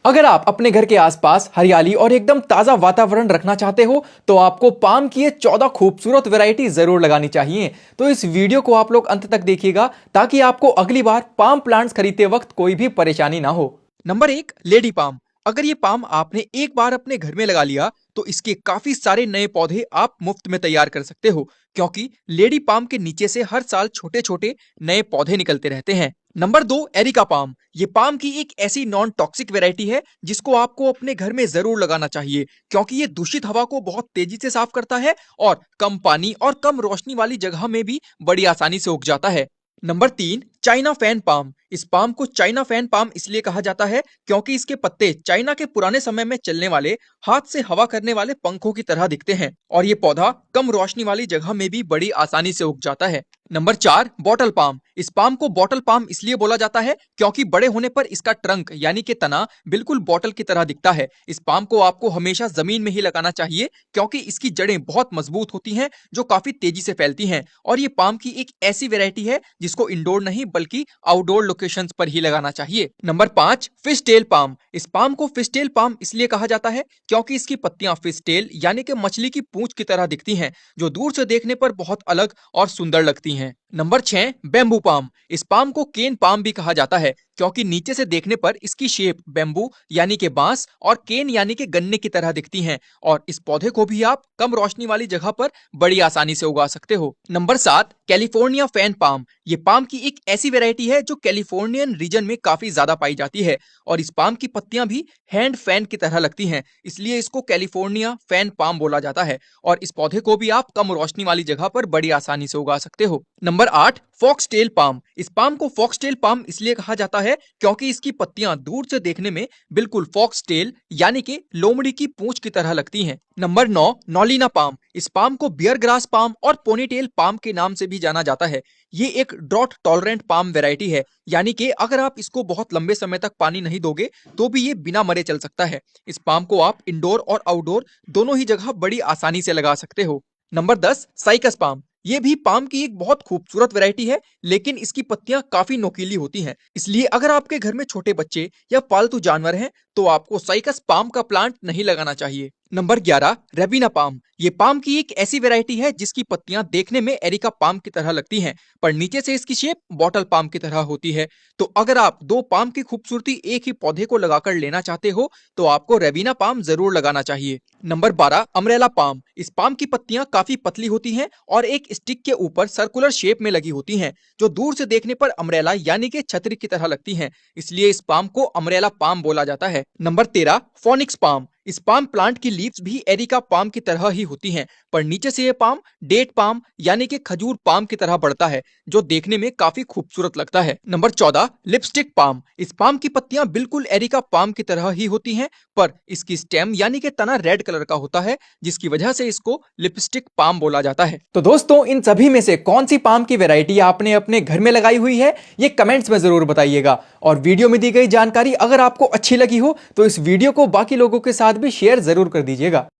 अगर आप अपने घर के आसपास हरियाली और एकदम ताजा वातावरण रखना चाहते हो तो आपको पाम की ये 14 खूबसूरत वैरायटी जरूर लगानी चाहिए। तो इस वीडियो को आप लोग अंत तक देखिएगा ताकि आपको अगली बार पाम प्लांट्स खरीदते वक्त कोई भी परेशानी ना हो। Number 1, lady palm. अगर ये पाम आपने एक बार अपने घर में लगा लिया तो इसके काफी सारे नए पौधे आप मुफ्त में तैयार कर सकते हो, क्योंकि लेडी पाम के नीचे से हर साल छोटे छोटे नए पौधे निकलते रहते हैं। Number 2, areca palm. ये पाम की एक ऐसी नॉन टॉक्सिक वैरायटी है जिसको आपको अपने घर में जरूर लगाना चाहिए, क्योंकि ये दूषित हवा को बहुत तेजी से साफ करता है और कम पानी और कम रोशनी वाली जगह में भी बड़ी आसानी से उग जाता है। Number 3, China fan palm. इस पाम को चाइना फैन पाम इसलिए कहा जाता है क्योंकि इसके पत्ते चाइना के पुराने समय में चलने वाले हाथ से हवा करने वाले पंखों की तरह दिखते हैं और ये पौधा कम रोशनी वाली जगह में भी बड़ी आसानी से उग जाता है। Number 4, bottle palm. इस पाम को बॉटल पाम इसलिए बोला जाता है क्योंकि बड़े होने पर इसका ट्रंक यानी कि तना बिल्कुल बॉटल की तरह दिखता है। इस पाम को आपको हमेशा जमीन में ही लगाना चाहिए क्योंकि इसकी जड़ें बहुत मजबूत होती हैं जो काफी तेजी से फैलती हैं, और ये पाम की एक ऐसी वैरायटी है जिसको इंडोर नहीं बल्कि आउटडोर लोकेशंस पर ही लगाना चाहिए। Number 5, fish tail palm. इस पाम को फिश टेल पाम इसलिए कहा जाता है क्योंकि इसकी पत्तियां फिश टेल यानी कि मछली की पूंछ की तरह दिखती हैं, जो दूर से देखने पर बहुत अलग और सुंदर लगती हैं। Number 6, bamboo palm. इस पाम को केन पाम भी कहा जाता है क्योंकि नीचे से देखने पर इसकी शेप बेम्बू यानी कि बांस और केन यानी कि गन्ने की तरह दिखती हैं, और इस पौधे को भी आप कम रोशनी वाली जगह पर बड़ी आसानी से उगा सकते हो। Number 7, California fan palm. ये पाम की एक ऐसी वैरायटी है जो कैलिफोर्नियन रीजन में काफी ज्यादा पाई जाती है, और इस पाम की पत्तियां भी हैंड फैन की तरह लगती हैं, इसलिए इसको कैलिफोर्निया फैन पाम बोला जाता है, और इस पौधे को भी आप कम रोशनी वाली जगह पर बड़ी आसानी से उगा सकते हो। Number 8, foxtail palm. इस पाम को फॉक्सटेल पाम इसलिए कहा जाता है क्योंकि इसकी पत्तियां दूर से देखने में बिल्कुल फॉक्सटेल यानी कि लोमड़ी की पूंछ की तरह लगती हैं। Number 9, nolina palm. इस पाम को बियर ग्रास पाम और पोनीटेल पाम के नाम से भी जाना जाता है। ये एक ड्रॉट टॉलरेंट पाम वैरायटी है, यानी कि अगर आप इसको बहुत लंबे समय तक पानी नहीं दोगे तो भी ये बिना मरे चल सकता है। इस पाम को आप इंडोर और आउटडोर दोनों ही जगह बड़ी आसानी से लगा सकते हो। Number 10, cycas palm. ये भी पाम की एक बहुत खूबसूरत वैरायटी है, लेकिन इसकी पत्तियां काफी नोकीली होती हैं, इसलिए अगर आपके घर में छोटे बच्चे या पालतू जानवर हैं तो आपको साइकस पाम का प्लांट नहीं लगाना चाहिए। नंबर 11, रेबिना पाम। ये पाम की एक ऐसी वैरायटी है जिसकी पत्तियां देखने में एरिका पाम की तरह लगती हैं, पर नीचे से इसकी शेप बॉटल पाम की तरह होती है। तो अगर आप दो पाम की खूबसूरती एक ही पौधे को लगाकर लेना चाहते हो तो आपको रेबिना पाम जरूर लगाना चाहिए। Number 12, umbrella palm. इस पाम की पत्तियां काफी पतली होती हैं और एक स्टिक के ऊपर सर्कुलर शेप में लगी होती हैं, जो दूर से देखने पर अमरेला यानी कि छतरी की तरह लगती हैं, इसलिए इस पाम को अमरेला पाम बोला जाता है। Number 13, phoenix palm. इस पाम प्लांट की लीव्स भी एरिका पाम की तरह ही होती हैं, पर नीचे से ये पाम डेट पाम यानी कि खजूर पाम की तरह बढ़ता है, जो देखने में काफी खूबसूरत लगता है। Number 14, lipstick palm. इस पाम की पत्तियां बिल्कुल एरिका पाम की तरह ही होती हैं, पर इसकी स्टेम यानी कि तना रेड कलर का होता है, जिसकी वजह से इसको लिपस्टिक पाम बोला जाता है। तो दोस्तों, इन सभी में से कौन सी पाम की वैरायटी आपने अपने घर में लगाई हुई है, ये कमेंट्स में जरूर बताइएगा। और वीडियो में दी गई जानकारी अगर आपको अच्छी लगी हो तो इस वीडियो को बाकी लोगों के साथ भी शेयर जरूर कर दीजिएगा।